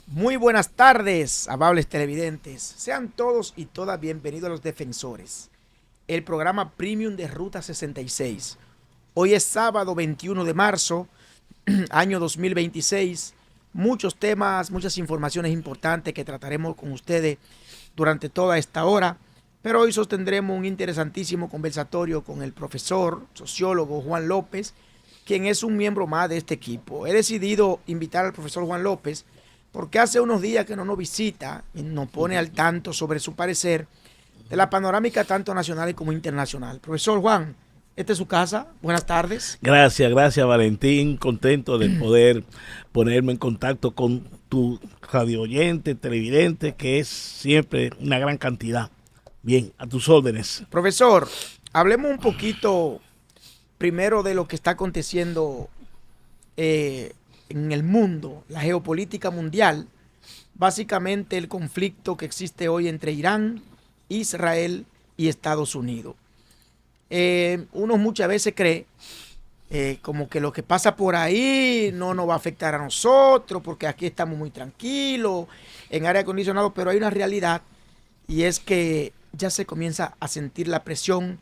Muy buenas tardes, amables televidentes. Sean todos y todas bienvenidos a Los Defensores, el programa premium de Ruta 66. Hoy es sábado 21 de marzo, año 2026. Muchos temas, muchas informaciones importantes que trataremos con ustedes durante toda esta hora. Pero hoy sostendremos un interesantísimo conversatorio con el profesor, sociólogo Juan López, quien es un miembro más de este equipo. He decidido invitar al profesor Juan López porque hace unos días que no nos visita y nos pone al tanto sobre su parecer de la panorámica tanto nacional como internacional. Profesor Juan, esta es su casa. Buenas tardes. Gracias Valentín. Contento de poder ponerme en contacto con tu radio oyente, televidente, que es siempre una gran cantidad. Bien, a tus órdenes. Profesor, hablemos un poquito primero de lo que está aconteciendo en el mundo, la geopolítica mundial, básicamente el conflicto que existe hoy entre Irán, Israel y Estados Unidos. Uno muchas veces cree como que lo que pasa por ahí no nos va a afectar a nosotros porque aquí estamos muy tranquilos, en aire acondicionado, pero hay una realidad y es que ya se comienza a sentir la presión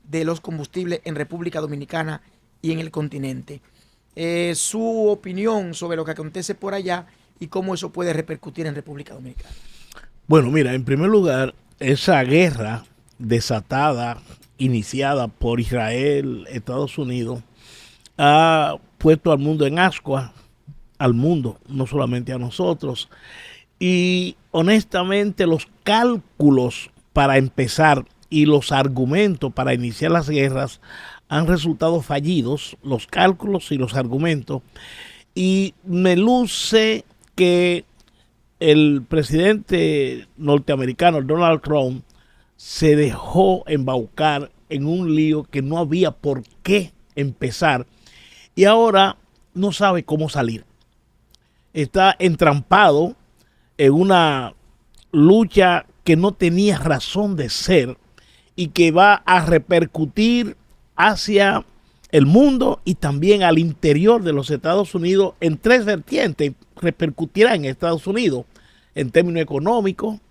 de los combustibles en República Dominicana y en el continente. Su opinión sobre lo que acontece por allá y cómo eso puede repercutir en República Dominicana. Bueno, mira, en primer lugar, esa guerra desatada, iniciada por Israel, Estados Unidos, ha puesto al mundo en ascua, al mundo, no solamente a nosotros. Y honestamente los cálculos para empezar y los argumentos para iniciar las guerras han resultado fallidos, los cálculos y los argumentos, y me luce que el presidente norteamericano, Donald Trump, se dejó embaucar en un lío que no había por qué empezar y ahora no sabe cómo salir. Está entrampado en una lucha que no tenía razón de ser y que va a repercutir hacia el mundo y también al interior de los Estados Unidos en tres vertientes. Repercutirá en Estados Unidos en términos económicos,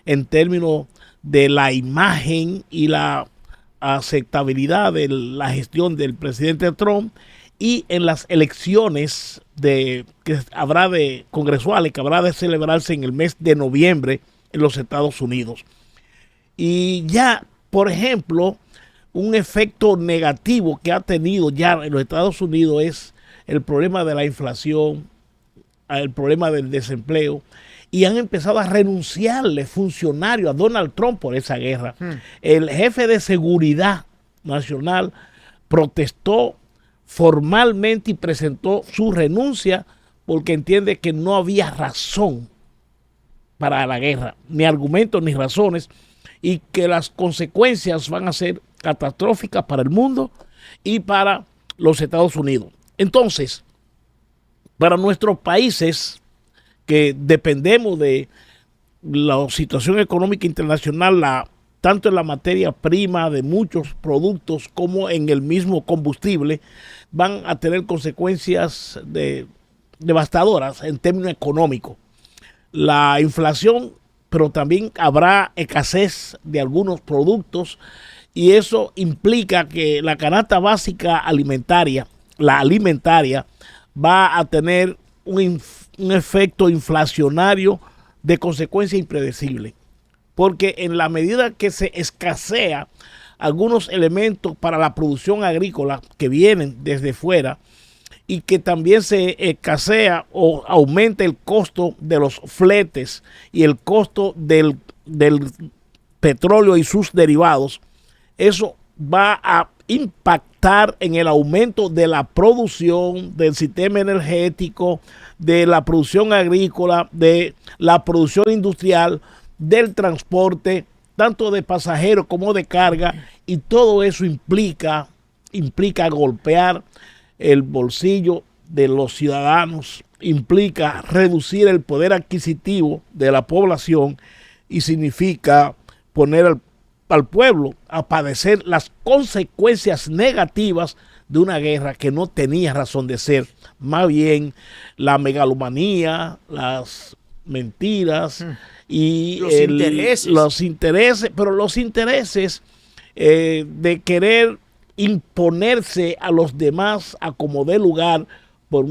en términos de la imagen y la aceptabilidad de la gestión del presidente Trump y en las elecciones que habrá de congresuales que habrá de celebrarse en el mes de noviembre en los Estados Unidos. Y ya, por ejemplo, un efecto negativo que ha tenido ya en los Estados Unidos es el problema de la inflación, el problema del desempleo, y han empezado a renunciarle funcionarios a Donald Trump por esa guerra. El jefe de seguridad nacional protestó formalmente y presentó su renuncia porque entiende que no había razón para la guerra, ni argumentos ni razones, y que las consecuencias van a ser catastróficas para el mundo y para los Estados Unidos. Entonces, para nuestros países que dependemos de la situación económica internacional, tanto en la materia prima de muchos productos como en el mismo combustible, van a tener consecuencias devastadoras en términos económicos. La inflación, pero también habrá escasez de algunos productos y eso implica que la canasta básica alimentaria, la alimentaria, va a tener un efecto inflacionario de consecuencia impredecible. Porque en la medida que se escasea algunos elementos para la producción agrícola que vienen desde fuera y que también se escasea o aumenta el costo de los fletes y el costo del petróleo y sus derivados, eso va a impactar en el aumento de la producción, del sistema energético, de la producción agrícola, de la producción industrial, del transporte, tanto de pasajeros como de carga, y todo eso implica golpear el bolsillo de los ciudadanos, implica reducir el poder adquisitivo de la población y significa poner al pueblo a padecer las consecuencias negativas de una guerra que no tenía razón de ser más bien la megalomanía, las mentiras y los intereses, pero los intereses de querer imponerse a los demás a como dé lugar por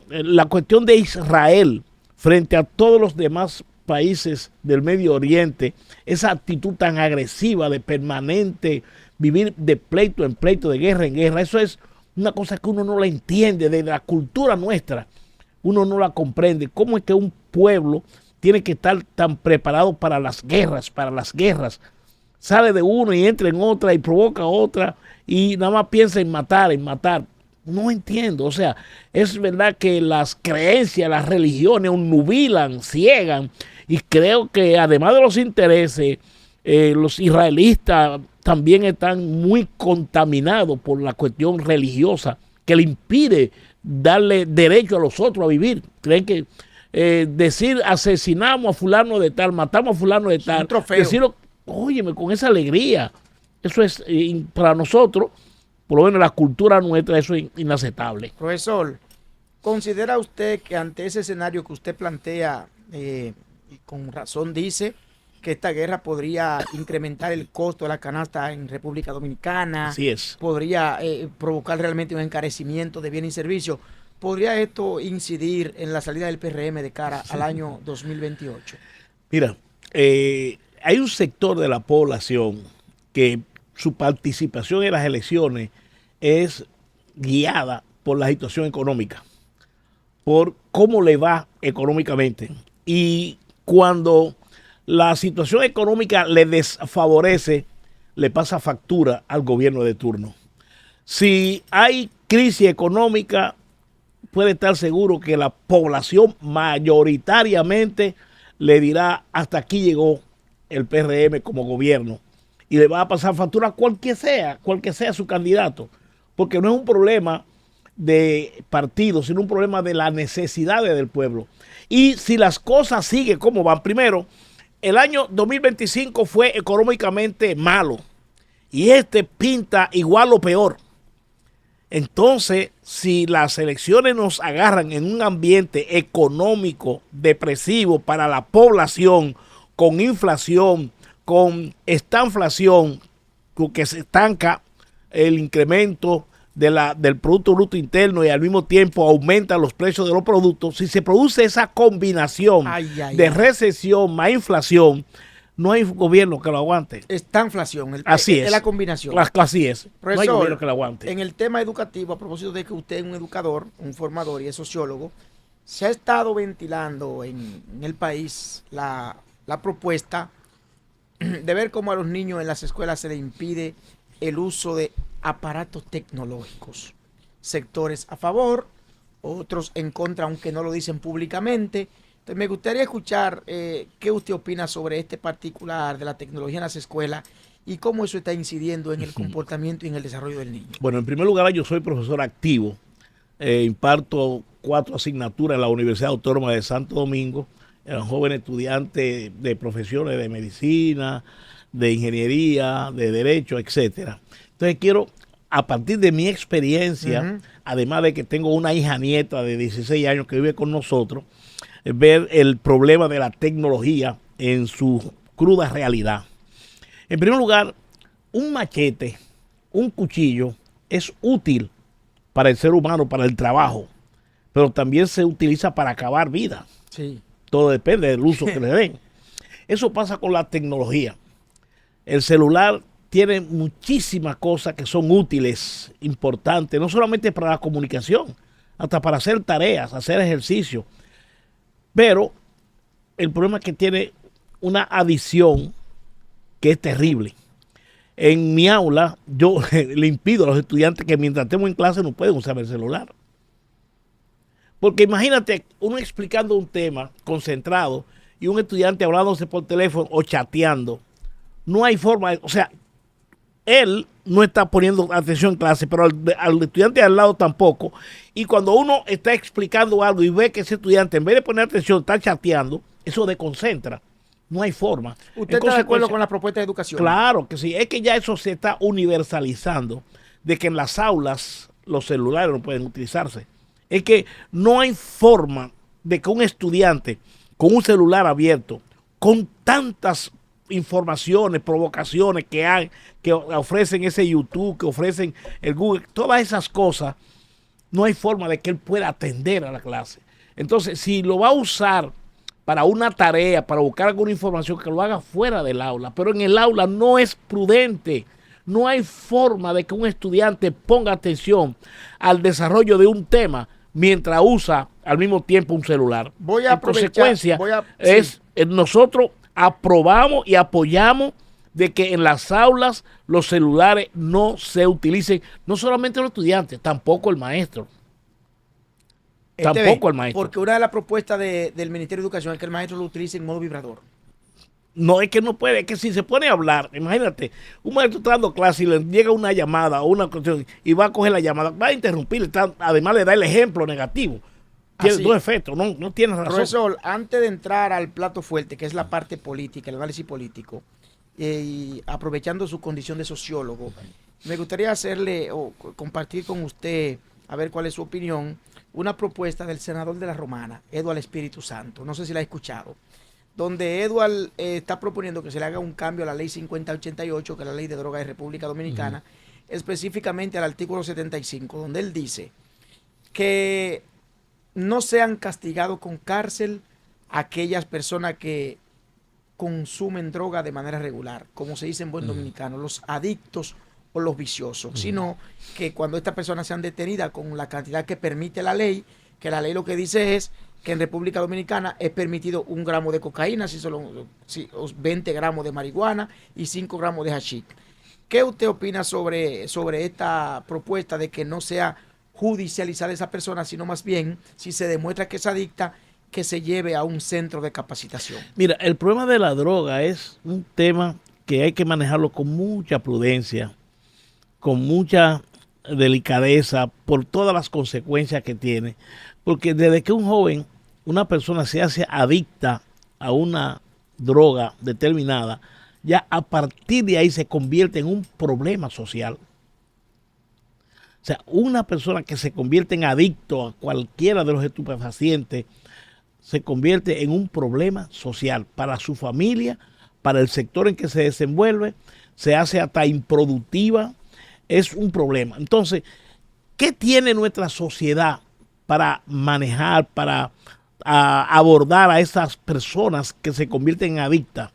la cuestión de Israel frente a todos los demás países del Medio Oriente, esa actitud tan agresiva de permanente vivir de pleito en pleito, de guerra en guerra, eso es una cosa que uno no la entiende, de la cultura nuestra, uno no la comprende. ¿Cómo es que un pueblo tiene que estar tan preparado para las guerras, sale de uno y entra en otra y provoca otra y nada más piensa en matar, No entiendo, o sea, es verdad que las creencias, las religiones nubilan, ciegan, y creo que además de los intereses, los israelitas también están muy contaminados por la cuestión religiosa que le impide darle derecho a los otros a vivir. Creen que decir asesinamos a fulano de tal, matamos a fulano de tal, decirlo, óyeme, con esa alegría, eso es para nosotros, por lo menos la cultura nuestra, eso es inaceptable. Profesor, ¿considera usted que ante ese escenario que usted plantea, y con razón dice, que esta guerra podría incrementar el costo de la canasta en República Dominicana? Así es. Podría provocar realmente un encarecimiento de bienes y servicios. ¿Podría esto incidir en la salida del PRM de cara al año 2028? Mira, hay un sector de la población que su participación en las elecciones es guiada por la situación económica, por cómo le va económicamente. Y cuando la situación económica le desfavorece, le pasa factura al gobierno de turno. Si hay crisis económica, puede estar seguro que la población mayoritariamente le dirá hasta aquí llegó el PRM como gobierno, y le va a pasar factura cual que sea su candidato, porque no es un problema de partido, sino un problema de las necesidades del pueblo. Y si las cosas siguen como van, primero, el año 2025 fue económicamente malo y este pinta igual o peor. Entonces, si las elecciones nos agarran en un ambiente económico depresivo para la población, con inflación, con estanflación, que se estanca el incremento del Producto Bruto Interno y al mismo tiempo aumenta los precios de los productos, si se produce esa combinación de recesión más inflación, no hay gobierno que lo aguante. Estanflación, así es. Es la combinación. Así es. Profesor, no hay gobierno que lo aguante. En el tema educativo, a propósito de que usted es un educador, un formador y es sociólogo, se ha estado ventilando en el país la propuesta de ver cómo a los niños en las escuelas se les impide el uso de aparatos tecnológicos. Sectores a favor, otros en contra, aunque no lo dicen públicamente. Entonces me gustaría escuchar qué usted opina sobre este particular de la tecnología en las escuelas y cómo eso está incidiendo en el comportamiento y en el desarrollo del niño. Bueno, en primer lugar, yo soy profesor activo. Imparto 4 asignaturas en la Universidad Autónoma de Santo Domingo. Eran jóvenes estudiantes de profesiones de medicina, de ingeniería, de derecho, etcétera. Entonces quiero, a partir de mi experiencia, además de que tengo una hija nieta de 16 años que vive con nosotros, ver el problema de la tecnología en su cruda realidad. En primer lugar, un machete, un cuchillo es útil para el ser humano, para el trabajo, pero también se utiliza para acabar vidas. Sí. Todo depende del uso que le den. Eso pasa con la tecnología. El celular tiene muchísimas cosas que son útiles, importantes, no solamente para la comunicación, hasta para hacer tareas, hacer ejercicio. Pero el problema es que tiene una adicción que es terrible. En mi aula, yo le impido a los estudiantes que mientras estemos en clase no pueden usar el celular. Porque imagínate uno explicando un tema concentrado y un estudiante hablándose por teléfono o chateando. No hay forma, o sea, él no está poniendo atención en clase, pero al estudiante al lado tampoco. Y cuando uno está explicando algo y ve que ese estudiante, en vez de poner atención, está chateando, eso desconcentra. No hay forma. ¿Usted está de acuerdo con la propuesta de educación? Claro que sí. Es que ya eso se está universalizando, de que en las aulas los celulares no pueden utilizarse. es que no hay forma de que un estudiante con un celular abierto, con tantas informaciones, provocaciones que hay, que ofrecen ese YouTube, que ofrecen el Google, todas esas cosas, no hay forma de que él pueda atender a la clase. Entonces, si lo va a usar para una tarea, para buscar alguna información, que lo haga fuera del aula, pero en el aula no es prudente. No hay forma de que un estudiante ponga atención al desarrollo de un tema mientras usa al mismo tiempo un celular. Voy a en aprovechar, consecuencia, nosotros aprobamos y apoyamos de que en las aulas los celulares no se utilicen, no solamente los estudiantes, tampoco el maestro. Tampoco el maestro. Porque una de las propuestas del Ministerio de Educación es que el maestro lo utilice en modo vibrador. No, es que no puede, es que si se pone a hablar, imagínate, un maestro está dando clase y le llega una llamada o una cuestión y va a coger la llamada, va a interrumpir, además le da el ejemplo negativo. Tiene dos efectos, no tiene razón. Profesor, antes de entrar al plato fuerte, que es la parte política, el análisis político, y aprovechando su condición de sociólogo, me gustaría hacerle o compartir con usted, a ver cuál es su opinión, una propuesta del senador de la Romana, Eduardo Espíritu Santo, no sé si la ha escuchado, donde Eduardo está proponiendo que se le haga un cambio a la ley 5088, que es la ley de drogas de República Dominicana, específicamente al artículo 75, donde él dice que no sean castigados con cárcel aquellas personas que consumen droga de manera regular, como se dice en buen dominicano, los adictos o los viciosos, sino que cuando estas personas sean detenidas con la cantidad que permite la ley, que la ley lo que dice es que en República Dominicana es permitido 1 gramo de cocaína, si 20 gramos de marihuana y 5 gramos de hashish. ¿Qué usted opina sobre esta propuesta de que no sea judicializar a esa persona, sino más bien, si se demuestra que es adicta, que se lleve a un centro de capacitación? Mira, el problema de la droga es un tema que hay que manejarlo con mucha prudencia, con mucha delicadeza, por todas las consecuencias que tiene. Porque desde que un joven, una persona se hace adicta a una droga determinada, ya a partir de ahí se convierte en un problema social. O sea, una persona que se convierte en adicto a cualquiera de los estupefacientes se convierte en un problema social para su familia, para el sector en que se desenvuelve, se hace hasta improductiva, es un problema. Entonces, ¿qué tiene nuestra sociedad para manejar, para abordar a esas personas que se convierten en adictas?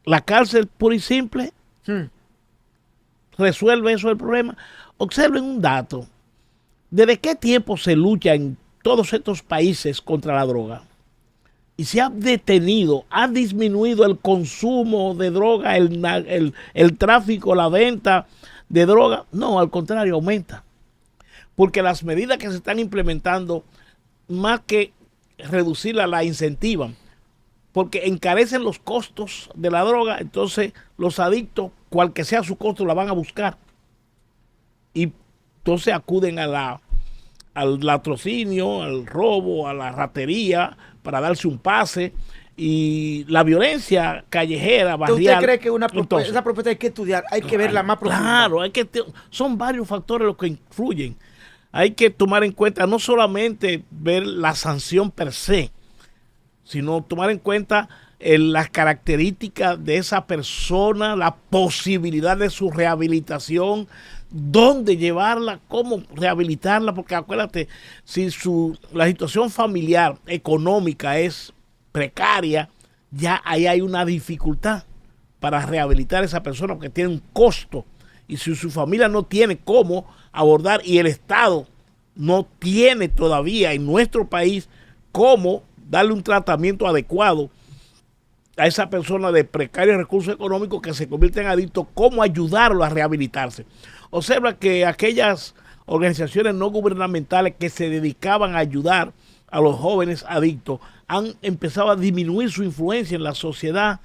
La cárcel pura y simple resuelve eso el problema. Observen un dato. ¿Desde qué tiempo se lucha en todos estos países contra la droga? Y se ha detenido, ha disminuido el consumo de droga, el tráfico, la venta de droga. No, al contrario, aumenta. Porque las medidas que se están implementando, más que reducirla, la incentivan. Porque encarecen los costos de la droga, entonces los adictos, cual que sea su costo, la van a buscar. Y entonces acuden al latrocinio, al robo, a la ratería, para darse un pase. Y la violencia callejera, barrial. ¿Usted cree que esa propuesta hay que estudiar, hay que verla más profunda? Claro, son varios factores los que influyen. Hay que tomar en cuenta no solamente ver la sanción per se, sino tomar en cuenta las características de esa persona, la posibilidad de su rehabilitación, dónde llevarla, cómo rehabilitarla, porque acuérdate, si la situación familiar, económica es precaria, ya ahí hay una dificultad para rehabilitar a esa persona porque tiene un costo. Y si su familia no tiene cómo abordar y el Estado no tiene todavía en nuestro país cómo darle un tratamiento adecuado a esa persona de precarios recursos económicos que se convierte en adicto, cómo ayudarlo a rehabilitarse. Observa que aquellas organizaciones no gubernamentales que se dedicaban a ayudar a los jóvenes adictos han empezado a disminuir su influencia en la sociedad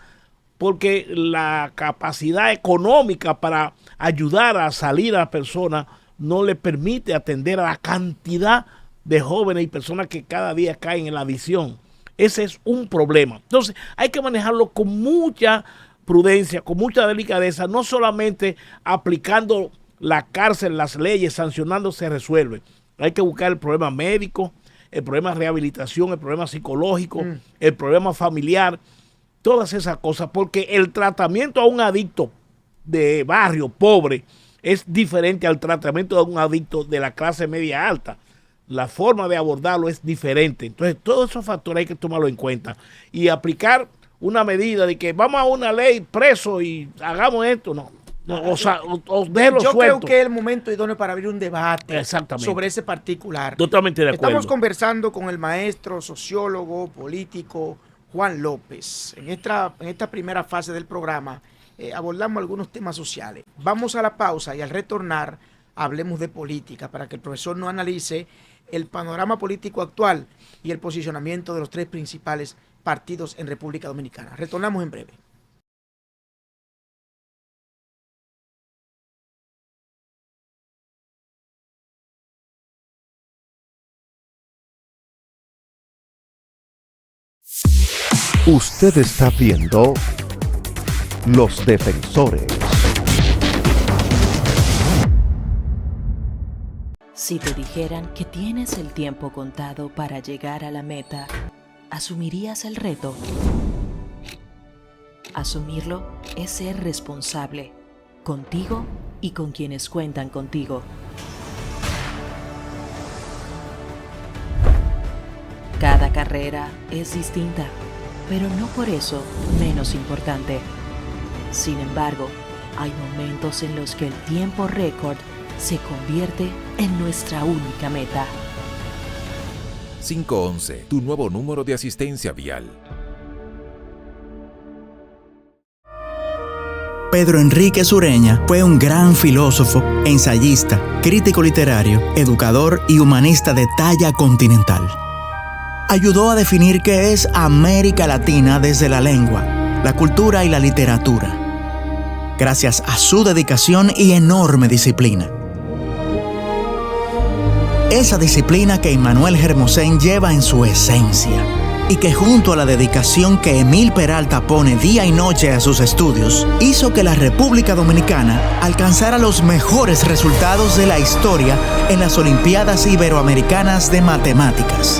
porque la capacidad económica para ayudar a salir a la persona no le permite atender a la cantidad de jóvenes y personas que cada día caen en la adicción. Ese es un problema. Entonces hay que manejarlo con mucha prudencia, con mucha delicadeza, no solamente aplicando la cárcel, las leyes, sancionando se resuelve. Hay que buscar el problema médico, el problema de rehabilitación, el problema psicológico, el problema familiar, todas esas cosas, porque el tratamiento a un adicto de barrio pobre es diferente al tratamiento de un adicto de la clase media alta. La forma de abordarlo es diferente. Entonces, todos esos factores hay que tomarlo en cuenta y aplicar una medida de que vamos a una ley preso y hagamos esto, no. Déjelo Yo suelto. creo que es el momento idóneo para abrir un debate Exactamente. sobre ese particular. Totalmente de acuerdo. Estamos conversando con el maestro, sociólogo, político, Juan López. En esta primera fase del programa abordamos algunos temas sociales. Vamos a la pausa y al retornar hablemos de política para que el profesor nos analice el panorama político actual y el posicionamiento de los tres principales partidos en República Dominicana. Retornamos en breve. Usted está viendo Los Defensores. Si te dijeran que tienes el tiempo contado para llegar a la meta, ¿asumirías el reto? Asumirlo es ser responsable, contigo y con quienes cuentan contigo. Cada carrera es distinta, pero no por eso menos importante. Sin embargo, hay momentos en los que el tiempo récord se convierte en nuestra única meta. 511, tu nuevo número de asistencia vial. Pedro Enrique Sureña fue un gran filósofo, ensayista, crítico literario, educador y humanista de talla continental. Ayudó a definir qué es América Latina desde la lengua, la cultura y la literatura, gracias a su dedicación y enorme disciplina. Esa disciplina que Immanuel Hermosén lleva en su esencia y que junto a la dedicación que Emil Peralta pone día y noche a sus estudios, hizo que la República Dominicana alcanzara los mejores resultados de la historia en las Olimpiadas Iberoamericanas de Matemáticas.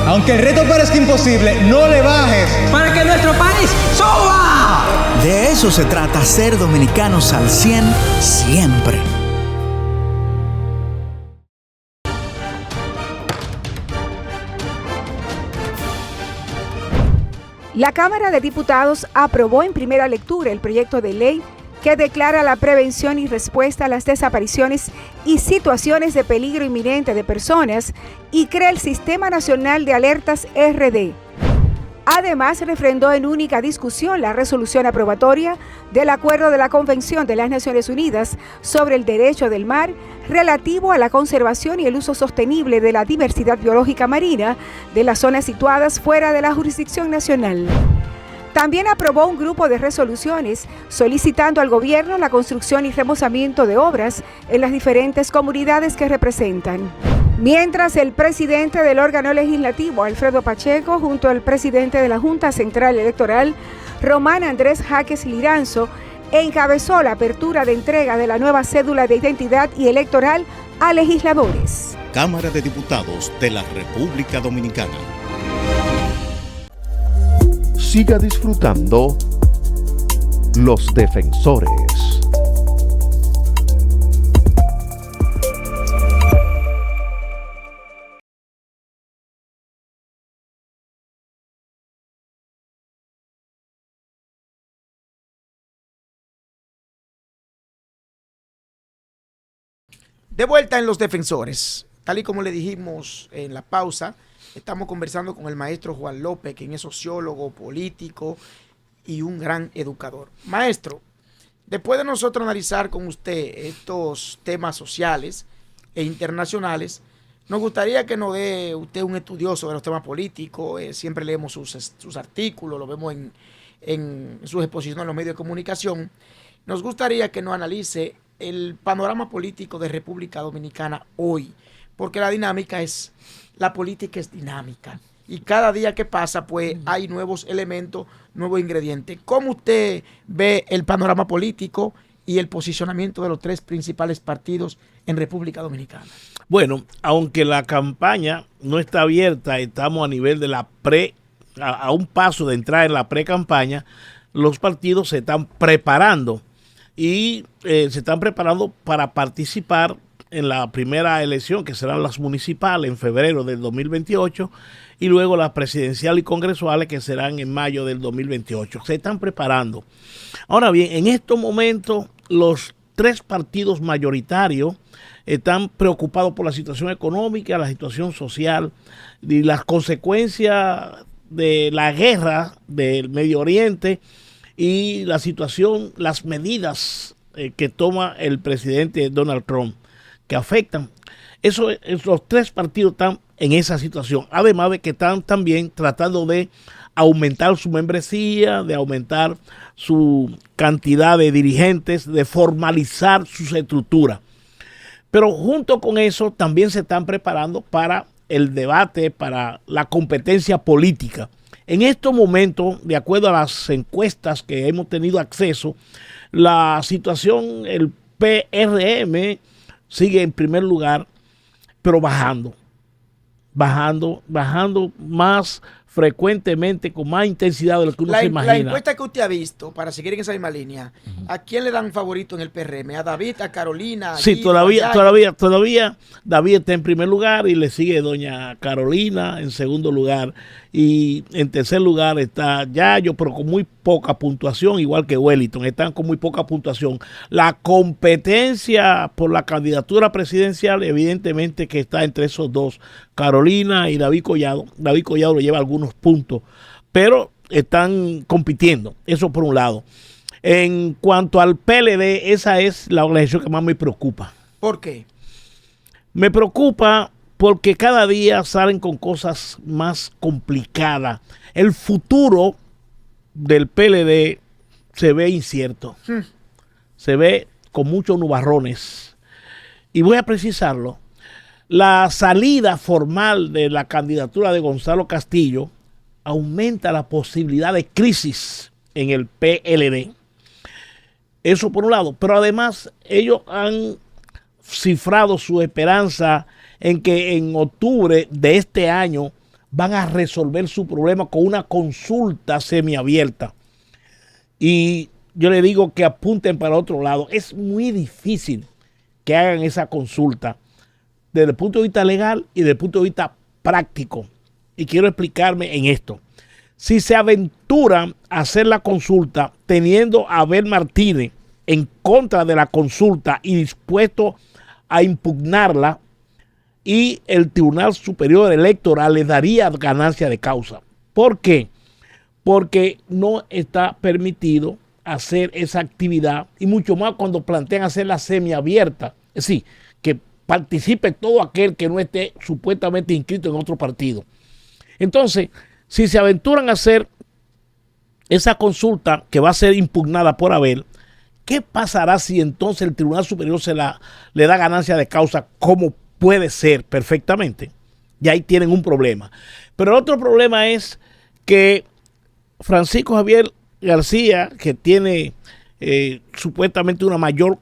Aunque el reto parezca imposible, no le bajes para que nuestro país suba. De eso se trata ser dominicanos al 100 siempre. La Cámara de Diputados aprobó en primera lectura el proyecto de ley que declara la prevención y respuesta a las desapariciones y situaciones de peligro inminente de personas y crea el Sistema Nacional de Alertas RD. Además, refrendó en única discusión la resolución aprobatoria del Acuerdo de la Convención de las Naciones Unidas sobre el Derecho del Mar relativo a la conservación y el uso sostenible de la diversidad biológica marina de las zonas situadas fuera de la jurisdicción nacional. También aprobó un grupo de resoluciones solicitando al gobierno la construcción y remozamiento de obras en las diferentes comunidades que representan. Mientras el presidente del órgano legislativo, Alfredo Pacheco, junto al presidente de la Junta Central Electoral, Román Andrés Jaques Liranzo, encabezó la apertura de entrega de la nueva cédula de identidad y electoral a legisladores. Cámara de Diputados de la República Dominicana. Siga disfrutando Los Defensores. De vuelta en Los Defensores. Tal y como le dijimos en la pausa, estamos conversando con el maestro Juan López, quien es sociólogo, político y un gran educador. Maestro, después de nosotros analizar con usted estos temas sociales e internacionales, nos gustaría que nos dé usted un estudioso de los temas políticos. Siempre leemos sus artículos, lo vemos en sus exposiciones en los medios de comunicación. Nos gustaría que nos analice el panorama político de República Dominicana hoy, porque la política es dinámica y cada día que pasa pues hay nuevos elementos, nuevos ingredientes. ¿Cómo usted ve el panorama político y el posicionamiento de los tres principales partidos en República Dominicana? Bueno, aunque la campaña no está abierta, estamos a nivel de la a un paso de entrar en la pre-campaña, los partidos se están preparando y se están preparando para participar en la primera elección, que serán las municipales en febrero del 2028, y luego las presidenciales y congresuales, que serán en mayo del 2028. Se están preparando. Ahora bien, en estos momentos, los tres partidos mayoritarios están preocupados por la situación económica, la situación social y las consecuencias de la guerra del Medio Oriente y la situación, las medidas que toma el presidente Donald Trump, que afectan. Los tres partidos están en esa situación, además de que están también tratando de aumentar su membresía, de aumentar su cantidad de dirigentes, de formalizar sus estructuras. Pero junto con eso también se están preparando para el debate, para la competencia política. En estos momentos, de acuerdo a las encuestas que hemos tenido acceso, la situación, el PRM sigue en primer lugar, pero bajando más frecuentemente, con más intensidad de lo que uno se imagina. La encuesta que usted ha visto, para seguir en esa misma línea, ¿a quién le dan favorito en el PRM? ¿A David, a Carolina? Sí, todavía David está en primer lugar y le sigue doña Carolina en segundo lugar. Y en tercer lugar está Yayo, pero con muy poca puntuación, igual que Wellington, están con muy poca puntuación. La competencia por la candidatura presidencial, evidentemente que está entre esos dos, Carolina y David Collado. David Collado le lleva algunos puntos, pero están compitiendo, eso por un lado. En cuanto al PLD, esa es la organización que más me preocupa. ¿Por qué? Me preocupa porque cada día salen con cosas más complicadas. El futuro del PLD se ve incierto. Se ve con muchos nubarrones. Y voy a precisarlo. La salida formal de la candidatura de Gonzalo Castillo aumenta la posibilidad de crisis en el PLD. Eso por un lado. Pero además ellos han cifrado su esperanza en que en octubre de este año van a resolver su problema con una consulta semiabierta. Y yo le digo que apunten para otro lado. Es muy difícil que hagan esa consulta desde el punto de vista legal y desde el punto de vista práctico. Y quiero explicarme en esto. Si se aventuran a hacer la consulta teniendo a Abel Martínez en contra de la consulta y dispuesto a impugnarla, y el Tribunal Superior Electoral le daría ganancia de causa. ¿Por qué? Porque no está permitido hacer esa actividad, y mucho más cuando plantean hacerla semiabierta. Es decir, que participe todo aquel que no esté supuestamente inscrito en otro partido. Entonces, si se aventuran a hacer esa consulta que va a ser impugnada por Abel, ¿qué pasará si entonces el Tribunal Superior le da ganancia de causa, como puede ser perfectamente? Y ahí tienen un problema. Pero el otro problema es que Francisco Javier García, que tiene supuestamente una mayor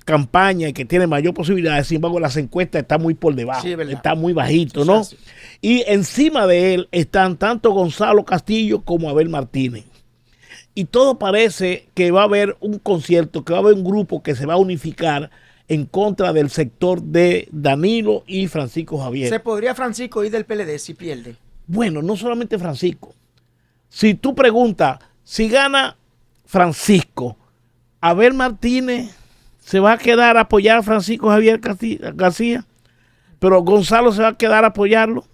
campaña y que tiene mayor posibilidad, sin embargo las encuestas están muy por debajo, sí, está muy bajito, ¿no? Sí. Y encima de él están tanto Gonzalo Castillo como Abel Martínez. Y todo parece que va a haber un concierto, que va a haber un grupo que se va a unificar en contra del sector de Danilo y Francisco Javier. ¿Se podría Francisco ir del PLD si pierde? Bueno, no solamente Francisco. Si tú preguntas, si gana Francisco, Abel Martínez se va a quedar a apoyar a Francisco Javier García, pero Gonzalo se va a quedar a apoyarlo.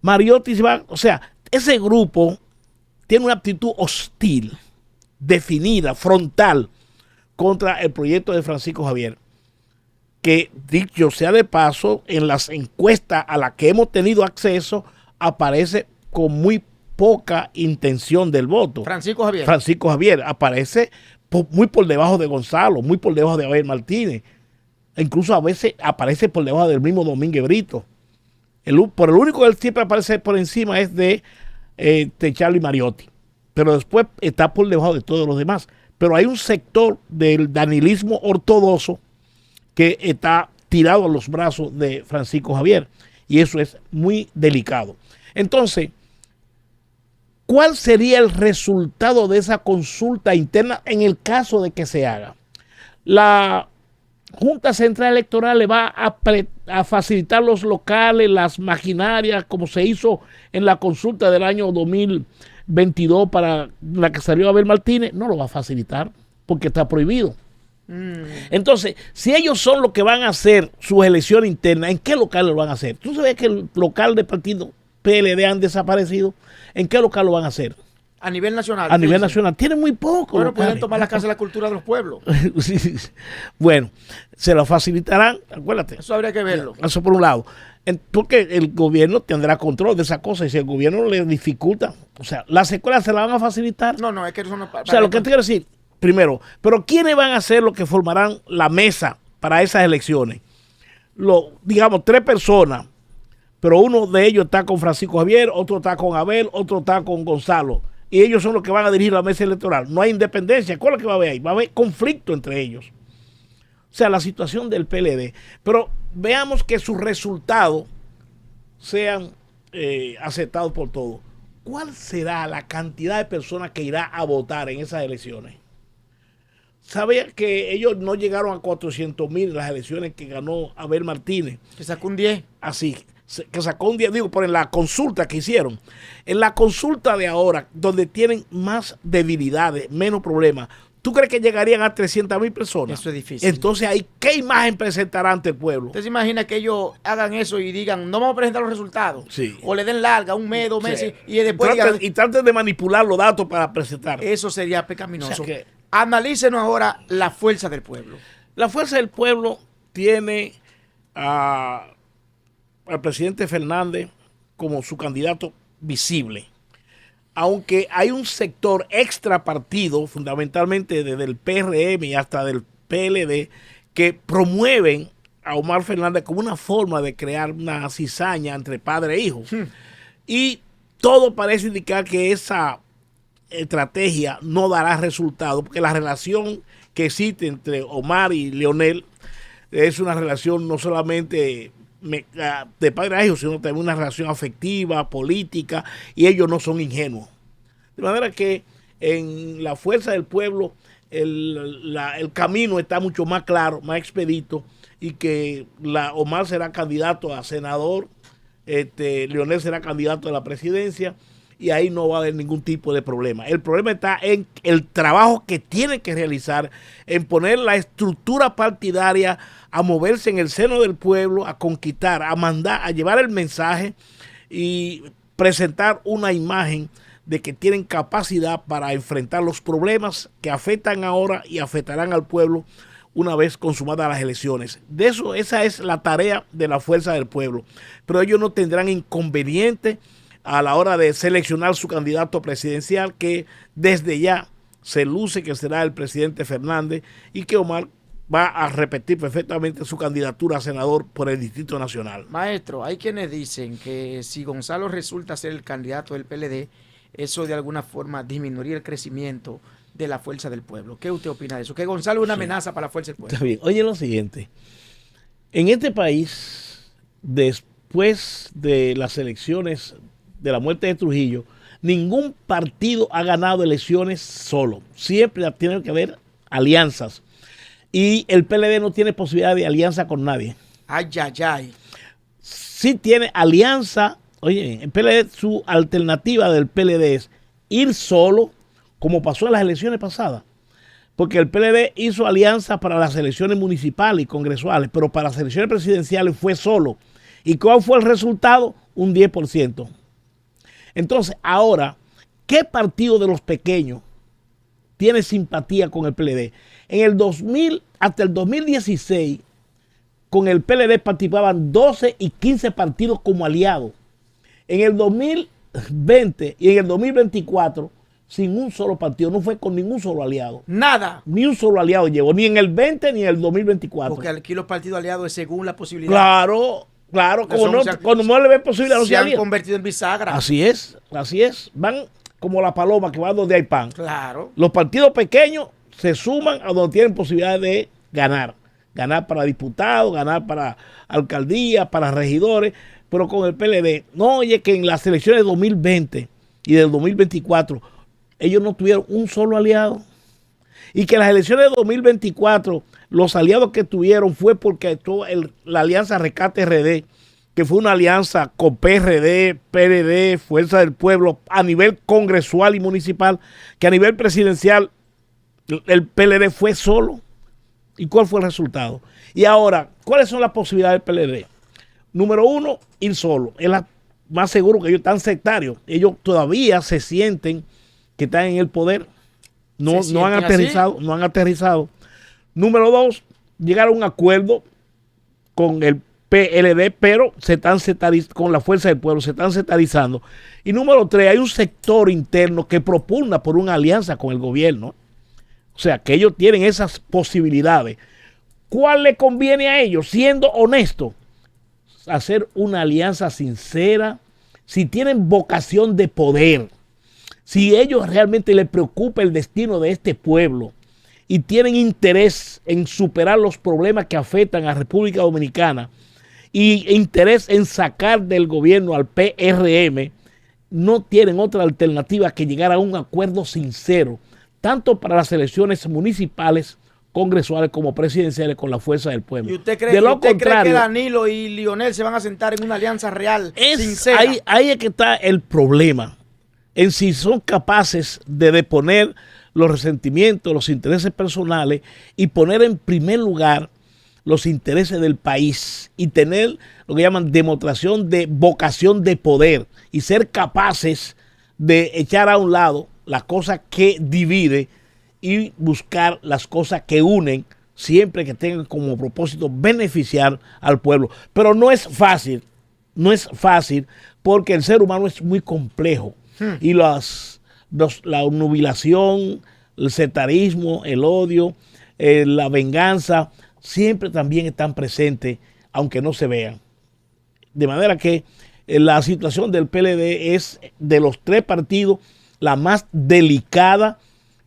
Mariotti se va, o sea, ese grupo tiene una actitud hostil, definida, frontal, contra el proyecto de Francisco Javier, que dicho sea de paso, en las encuestas a las que hemos tenido acceso, aparece con muy poca intención del voto. Francisco Javier aparece muy por debajo de Gonzalo, muy por debajo de Abel Martínez. Incluso a veces aparece por debajo del mismo Domínguez Brito. Por el único que él siempre aparece por encima es de Charlie Mariotti. Pero después está por debajo de todos los demás. pero hay un sector del danilismo ortodoxo que está tirado a los brazos de Francisco Javier, y eso es muy delicado. Entonces, ¿cuál sería el resultado de esa consulta interna en el caso de que se haga? La Junta Central Electoral le va a facilitar los locales, las maquinarias, como se hizo en la consulta del año 2022 para la que salió Abel Martínez. No lo va a facilitar porque está prohibido. Entonces, si ellos son los que van a hacer sus elecciones internas, ¿en qué local lo van a hacer? ¿Tú sabes que el local del partido PLD han desaparecido? ¿En qué local lo van a hacer? A nivel nacional. A nivel nacional. Tienen muy poco. Bueno, pueden tomar la Casa de la Cultura de los Pueblos. Sí. Bueno, se lo facilitarán, acuérdate. Eso habría que verlo. Eso por un lado. Porque el gobierno tendrá control de esa cosa, y si el gobierno le dificulta, o sea, las escuelas se la van a facilitar. No, es que eso no O sea, lo que te quiero decir, primero, pero ¿quiénes van a ser los que formarán la mesa para esas elecciones? Digamos, 3 personas, pero uno de ellos está con Francisco Javier, otro está con Abel, otro está con Gonzalo. Y ellos son los que van a dirigir la mesa electoral. No hay independencia. ¿Cuál es lo que va a haber ahí? Va a haber conflicto entre ellos. O sea, la situación del PLD. Pero veamos que sus resultados sean aceptados por todos. ¿Cuál será la cantidad de personas que irá a votar en esas elecciones? ¿Sabía que ellos no llegaron a 400,000 en las elecciones que ganó Abel Martínez? Que sacó un 10. Así, que sacó un 10, digo, por en la consulta que hicieron. En la consulta de ahora, donde tienen más debilidades, menos problemas, ¿tú crees que llegarían a 300,000 personas? Eso es difícil. Entonces, ahí, ¿qué imagen presentará ante el pueblo? ¿Usted se imagina que ellos hagan eso y digan, no vamos a presentar los resultados? Sí. O le den larga, un mes, 2 meses, Sí. y después Y traten de manipular los datos para presentar. Eso sería pecaminoso. O sea que, analícenos ahora la fuerza del pueblo. La fuerza del pueblo tiene al presidente Fernández como su candidato visible. Aunque hay un sector extra partido, fundamentalmente desde el PRM y hasta del PLD, que promueven a Omar Fernández como una forma de crear una cizaña entre padre e hijo. Y todo parece indicar que esa estrategia no dará resultado, porque la relación que existe entre Omar y Leonel es una relación no solamente de padre a hijo, sino también una relación afectiva, política, y ellos no son ingenuos. De manera que en la fuerza del pueblo el camino está mucho más claro, más expedito, y que Omar será candidato a senador, Leonel será candidato a la presidencia, y ahí no va a haber ningún tipo de problema. El problema está en el trabajo que tiene que realizar, en poner la estructura partidaria a moverse en el seno del pueblo, a conquistar, a mandar, a llevar el mensaje y presentar una imagen de que tienen capacidad para enfrentar los problemas que afectan ahora y afectarán al pueblo una vez consumadas las elecciones. De eso, esa es la tarea de la fuerza del pueblo. Pero ellos no tendrán inconveniente a la hora de seleccionar su candidato presidencial, que desde ya se luce que será el presidente Fernández, y que Omar va a repetir perfectamente su candidatura a senador por el Distrito Nacional. Maestro, hay quienes dicen que si Gonzalo resulta ser el candidato del PLD, eso de alguna forma disminuiría el crecimiento de la fuerza del pueblo. ¿Qué usted opina de eso? Que Gonzalo es una amenaza para la fuerza del pueblo. Está bien. Oye, lo siguiente. En este país, después de las elecciones de la muerte de Trujillo, ningún partido ha ganado elecciones solo. Siempre tiene que haber alianzas. Y el PLD no tiene posibilidad de alianza con nadie. Ay. Sí tiene alianza. Oye, el PLD, su alternativa del PLD es ir solo, como pasó en las elecciones pasadas. Porque el PLD hizo alianza para las elecciones municipales y congresuales, pero para las elecciones presidenciales fue solo. ¿Y cuál fue el resultado? Un 10%. Entonces, ahora, ¿qué partido de los pequeños tiene simpatía con el PLD? En el 2000, hasta el 2016, con el PLD participaban 12 y 15 partidos como aliados. En el 2020 y en el 2024, sin un solo partido, no fue con ningún solo aliado. Nada. Ni un solo aliado llegó, ni en el 20 ni en el 2024. Porque aquí los partidos aliados es según la posibilidad. Claro, cuando no le ve posible, no se han convertido en bisagra. Así es. Van como la paloma que va donde hay pan. Claro. Los partidos pequeños se suman a donde tienen posibilidades de ganar. Ganar para diputados, ganar para alcaldías, para regidores, pero con el PLD. No, oye, que en las elecciones de 2020 y del 2024 ellos no tuvieron un solo aliado. Y que en las elecciones de 2024 los aliados que tuvieron fue porque la alianza Rescate RD, que fue una alianza con PRD, PLD, Fuerza del Pueblo, a nivel congresual y municipal, que a nivel presidencial el PLD fue solo. ¿Y cuál fue el resultado? Y ahora, ¿cuáles son las posibilidades del PLD? Número uno, ir solo. Es la más seguro que ellos están sectarios. Ellos todavía se sienten que están en el poder. No han aterrizado. Número dos, llegar a un acuerdo con el PLD, pero se están con la Fuerza del Pueblo, se están sectarizando. Y número tres, hay un sector interno que propugna por una alianza con el gobierno. O sea, que ellos tienen esas posibilidades. ¿Cuál le conviene a ellos? Siendo honesto, hacer una alianza sincera, si tienen vocación de poder, si ellos realmente les preocupa el destino de este pueblo y tienen interés en superar los problemas que afectan a República Dominicana y interés en sacar del gobierno al PRM, no tienen otra alternativa que llegar a un acuerdo sincero, tanto para las elecciones municipales, congresuales como presidenciales con la Fuerza del Pueblo. ¿Y usted cree que Danilo y Lionel se van a sentar en una alianza real, sincera? Ahí es que está el problema, en si son capaces de deponer los resentimientos, los intereses personales y poner en primer lugar los intereses del país y tener lo que llaman demostración de vocación de poder y ser capaces de echar a un lado las cosas que divide y buscar las cosas que unen, siempre que tengan como propósito beneficiar al pueblo. Pero no es fácil porque el ser humano es muy complejo y la nubilación, el sectarismo, el odio, la venganza, siempre también están presentes, aunque no se vean. De manera que la situación del PLD es de los tres partidos la más delicada,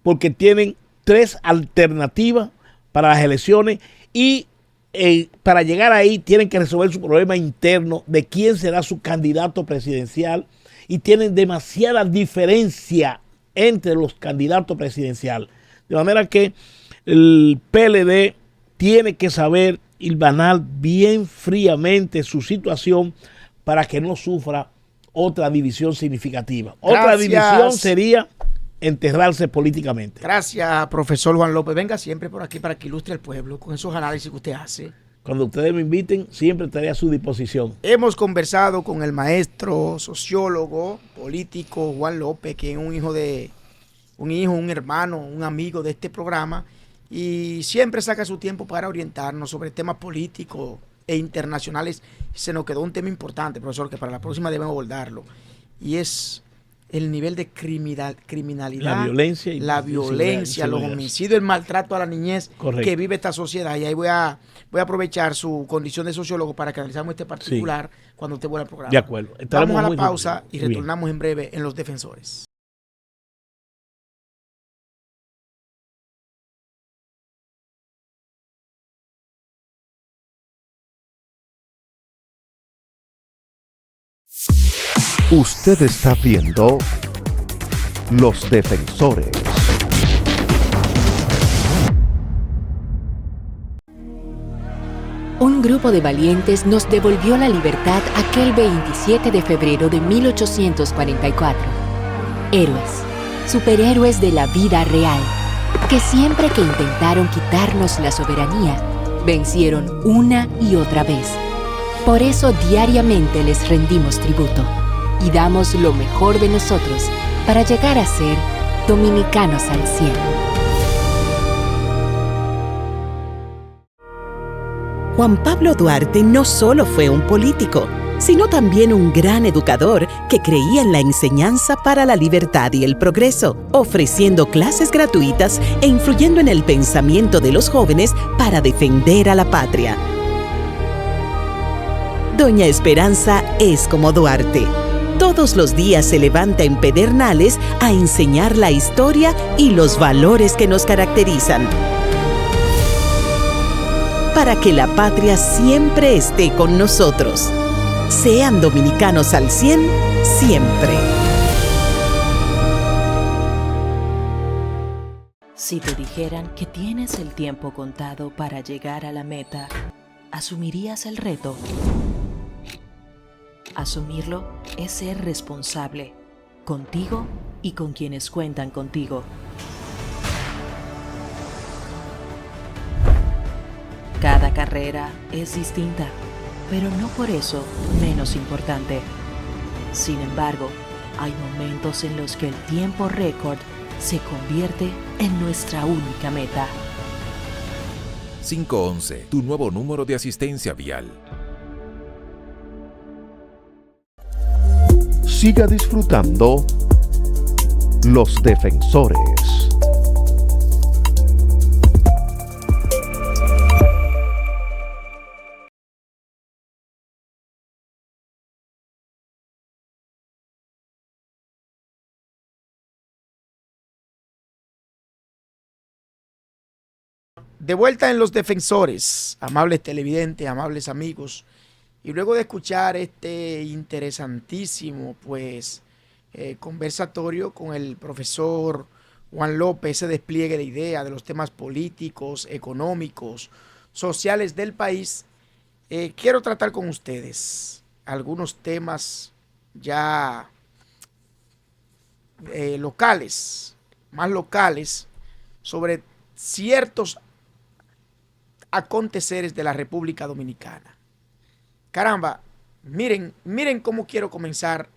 porque tienen tres alternativas para las elecciones y para llegar ahí tienen que resolver su problema interno de quién será su candidato presidencial y tienen demasiada diferencia entre los candidatos presidenciales. De manera que el PLD tiene que saber hilvanar bien fríamente su situación para que no sufra otra división significativa. Gracias. Otra división sería enterrarse políticamente. Gracias, profesor Juan López. Venga siempre por aquí para que ilustre al pueblo con esos análisis que usted hace. Cuando ustedes me inviten, siempre estaré a su disposición. Hemos conversado con el maestro, sociólogo, político Juan López, que es un hijo, un hermano, un amigo de este programa, y siempre saca su tiempo para orientarnos sobre temas políticos e internacionales. Se nos quedó un tema importante, profesor, que para la próxima debemos abordarlo, y es el nivel de criminalidad, la violencia, los homicidios, el maltrato a la niñez. Correcto. Que vive esta sociedad. Y ahí voy a aprovechar su condición de sociólogo para que analicemos este particular cuando usted vuelva al programa. De acuerdo. Vamos a la pausa y retornamos en breve en Los Defensores. Usted está viendo Los Defensores. Un grupo de valientes nos devolvió la libertad aquel 27 de febrero de 1844. Héroes, superhéroes de la vida real, que siempre que intentaron quitarnos la soberanía, vencieron una y otra vez. Por eso diariamente les rendimos tributo y damos lo mejor de nosotros para llegar a ser dominicanos al 100. Juan Pablo Duarte no solo fue un político, sino también un gran educador que creía en la enseñanza para la libertad y el progreso, ofreciendo clases gratuitas e influyendo en el pensamiento de los jóvenes para defender a la patria. Doña Esperanza es como Duarte, todos los días se levanta en Pedernales a enseñar la historia y los valores que nos caracterizan. Para que la patria siempre esté con nosotros. Sean dominicanos al 100 siempre. Si te dijeran que tienes el tiempo contado para llegar a la meta, ¿asumirías el reto? Asumirlo es ser responsable, contigo y con quienes cuentan contigo. Cada carrera es distinta, pero no por eso menos importante. Sin embargo, hay momentos en los que el tiempo récord se convierte en nuestra única meta. 511, tu nuevo número de asistencia vial. Siga disfrutando Los Defensores. De vuelta en Los Defensores, amables televidentes, amables amigos, y luego de escuchar este interesantísimo conversatorio con el profesor Juan López, ese despliegue de ideas de los temas políticos, económicos, sociales del país, quiero tratar con ustedes algunos temas ya locales, más locales, sobre ciertos aconteceres de la República Dominicana. Caramba, miren cómo quiero comenzar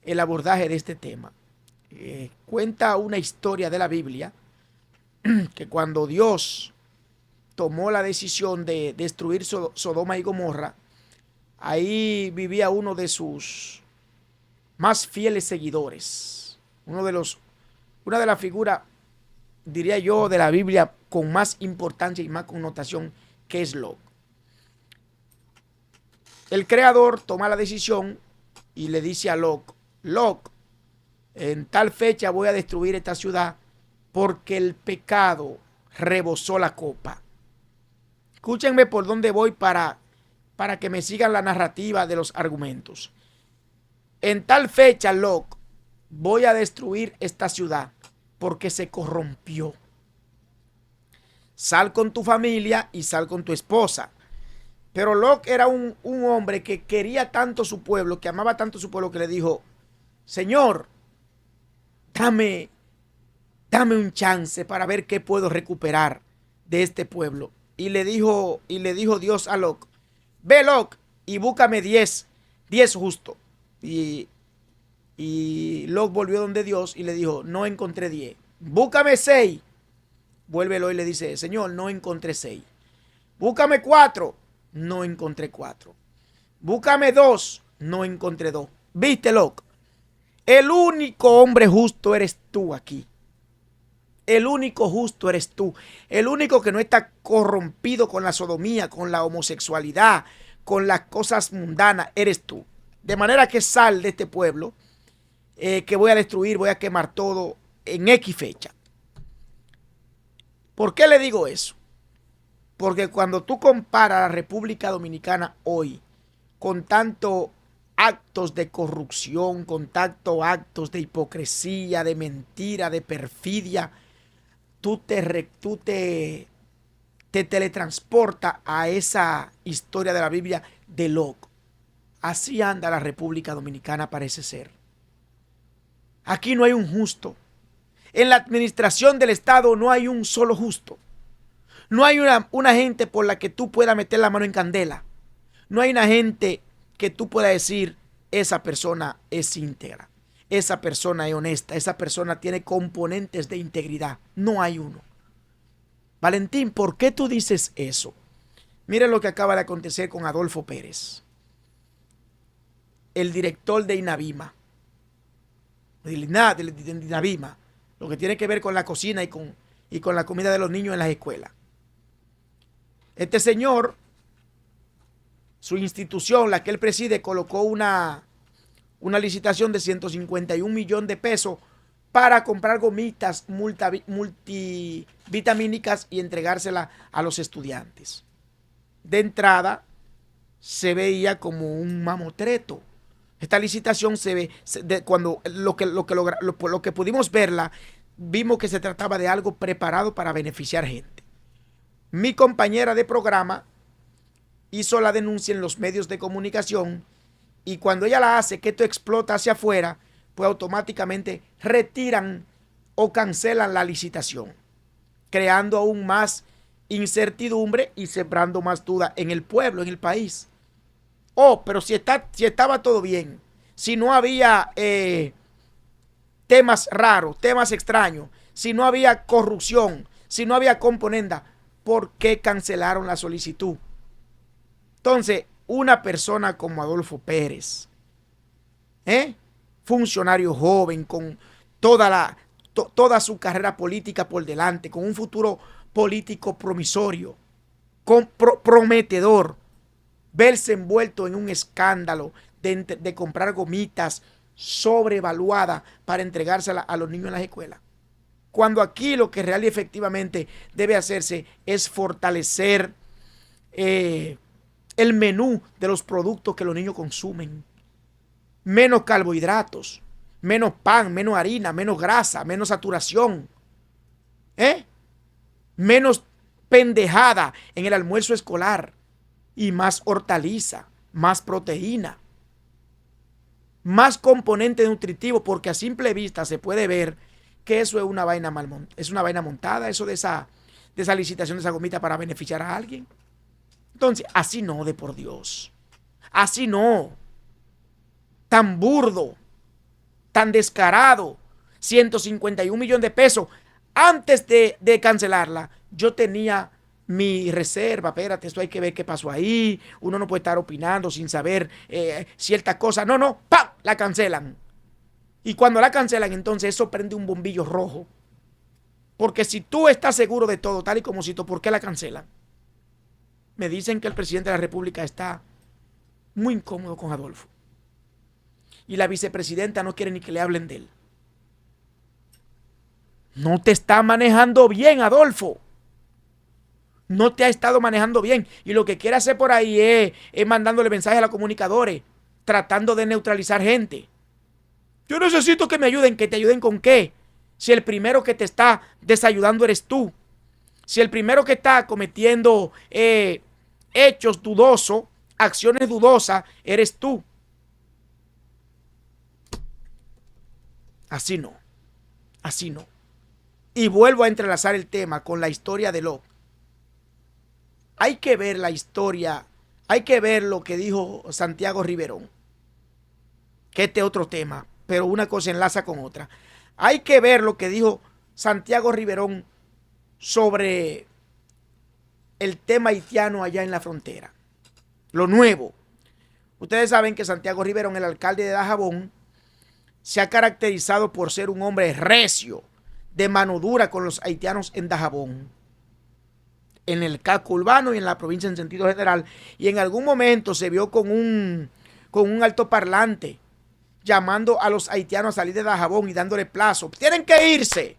el abordaje de este tema. Cuenta una historia de la Biblia que cuando Dios tomó la decisión de destruir Sodoma y Gomorra, ahí vivía uno de sus más fieles seguidores, una de las figuras, diría yo, de la Biblia con más importancia y más connotación, que es Lot. El creador toma la decisión y le dice a Lot, en tal fecha voy a destruir esta ciudad porque el pecado rebosó la copa. Escúchenme por dónde voy para que me sigan la narrativa de los argumentos. En tal fecha, Lot, voy a destruir esta ciudad porque se corrompió. Sal con tu familia y sal con tu esposa. Pero Lot era un hombre que quería tanto su pueblo, que amaba tanto su pueblo, que le dijo, Señor, dame un chance para ver qué puedo recuperar de este pueblo. Y le dijo Dios a Lot, ve Lot y búscame 10 justos. Y Lot volvió donde Dios y le dijo, no encontré 10. Búscame 6. Vuelve Lot y le dice, Señor, no encontré 6. Búscame 4. No encontré 4. Búscame 2. No encontré 2. ¿Viste, Lot? El único hombre justo eres tú aquí. El único justo eres tú. El único que no está corrompido con la sodomía, con la homosexualidad, con las cosas mundanas, eres tú. De manera que sal de este pueblo, que voy a destruir, voy a quemar todo en X fecha. ¿Por qué le digo eso? Porque cuando tú comparas a la República Dominicana hoy con tantos actos de corrupción, con tantos actos de hipocresía, de mentira, de perfidia, tú te teletransportas a esa historia de la Biblia de Lot. Así anda la República Dominicana, parece ser. Aquí no hay un justo. En la administración del Estado no hay un solo justo. No hay una gente por la que tú puedas meter la mano en candela. No hay una gente que tú puedas decir, esa persona es íntegra, esa persona es honesta, esa persona tiene componentes de integridad. No hay uno. Valentín, ¿por qué tú dices eso? Miren lo que acaba de acontecer con Adolfo Pérez, el director de INAVIMA. INAVIMA, lo que tiene que ver con la cocina y con la comida de los niños en las escuelas. Este señor, su institución, la que él preside, colocó una una licitación de 151 millones de pesos para comprar gomitas multivitamínicas y entregárselas a los estudiantes. De entrada, se veía como un mamotreto. Esta licitación se ve, cuando lo que pudimos verla, vimos que se trataba de algo preparado para beneficiar gente. Mi compañera de programa hizo la denuncia en los medios de comunicación y cuando ella la hace, que esto explota hacia afuera, pues automáticamente retiran o cancelan la licitación, creando aún más incertidumbre y sembrando más duda en el pueblo, en el país. Oh, pero si estaba todo bien, si no había temas raros, temas extraños, si no había corrupción, si no había componenda, ¿por qué cancelaron la solicitud? Entonces, una persona como Adolfo Pérez, funcionario joven, con toda su carrera política por delante, con un futuro político promisorio, prometedor, verse envuelto en un escándalo de comprar gomitas sobrevaluadas para entregárselas a los niños en las escuelas. Cuando aquí lo que real y efectivamente debe hacerse es fortalecer el menú de los productos que los niños consumen. Menos carbohidratos, menos pan, menos harina, menos grasa, menos saturación. Menos pendejada en el almuerzo escolar y más hortaliza, más proteína, más componente nutritivo, porque a simple vista se puede ver que eso es una vaina montada, eso de esa licitación de esa gomita para beneficiar a alguien. Entonces, así no, de por Dios. Así no. Tan burdo, tan descarado. 151 millones de pesos. Antes de cancelarla, yo tenía mi reserva. Espérate, esto hay que ver qué pasó ahí. Uno no puede estar opinando sin saber ciertas cosas. No, ¡pam! La cancelan. Y cuando la cancelan, entonces eso prende un bombillo rojo. Porque si tú estás seguro de todo, tal y como cito, ¿por qué la cancelan? Me dicen que el presidente de la República está muy incómodo con Adolfo. Y la vicepresidenta no quiere ni que le hablen de él. No te está manejando bien, Adolfo. No te ha estado manejando bien. Y lo que quiere hacer por ahí es mandándole mensajes a los comunicadores, tratando de neutralizar gente. Yo necesito que me ayuden. ¿Que te ayuden con qué? Si el primero que te está desayudando eres tú. Si el primero que está cometiendo hechos dudosos, acciones dudosas, eres tú. Así no. Así no. Y vuelvo a entrelazar el tema con la historia de Locke. Hay que ver la historia, hay que ver lo que dijo Santiago Riverón. Que este es otro tema, pero una cosa enlaza con otra. Hay que ver lo que dijo Santiago Riverón sobre el tema haitiano allá en la frontera. Lo nuevo. Ustedes saben que Santiago Riverón, el alcalde de Dajabón, se ha caracterizado por ser un hombre recio, de mano dura con los haitianos en Dajabón, en el casco urbano y en la provincia en sentido general. Y en algún momento se vio con un altoparlante llamando a los haitianos a salir de Dajabón y dándole plazo. Tienen que irse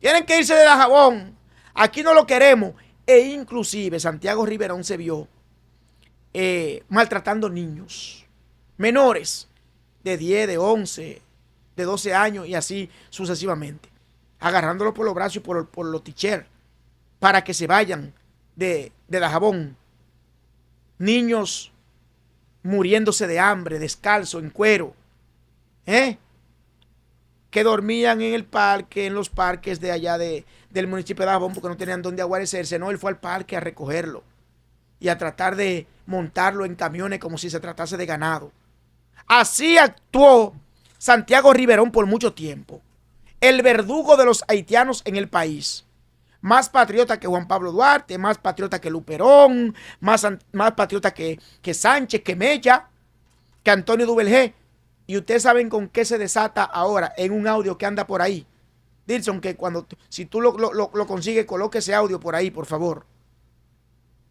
de Dajabón, aquí no lo queremos. E inclusive Santiago Riverón se vio maltratando niños, menores de 10, de 11, de 12 años y así sucesivamente, agarrándolos por los brazos y por los tichers para que se vayan de Dajabón. Niños muriéndose de hambre, descalzo, en cuero, que dormían en el parque, en los parques de allá del municipio de Dajabón porque no tenían dónde aguarecerse. No, él fue al parque a recogerlo y a tratar de montarlo en camiones como si se tratase de ganado. Así actuó Santiago Riverón por mucho tiempo, el verdugo de los haitianos en el país. Más patriota que Juan Pablo Duarte, más patriota que Luperón, más patriota que Sánchez, que Mella, que Antonio Duvergé. Y ustedes saben con qué se desata ahora en un audio que anda por ahí. Dilson, que si tú lo consigues, coloque ese audio por ahí, por favor,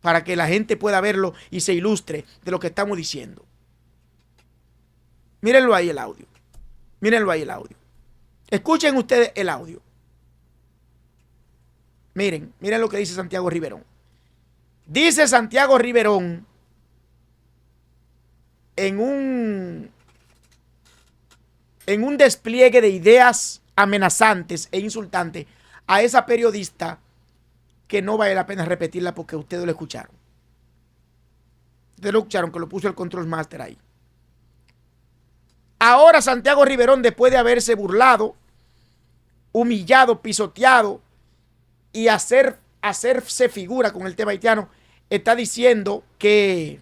para que la gente pueda verlo y se ilustre de lo que estamos diciendo. Mírenlo ahí el audio. Mírenlo ahí el audio. Escuchen ustedes el audio. Miren lo que dice Santiago Riverón. Dice Santiago Riverón en un despliegue de ideas amenazantes e insultantes a esa periodista que no vale la pena repetirla porque ustedes lo escucharon. Ustedes lo escucharon, que lo puso el Control Master ahí. Ahora Santiago Riverón, después de haberse burlado, humillado, pisoteado y hacerse figura con el tema haitiano, está diciendo que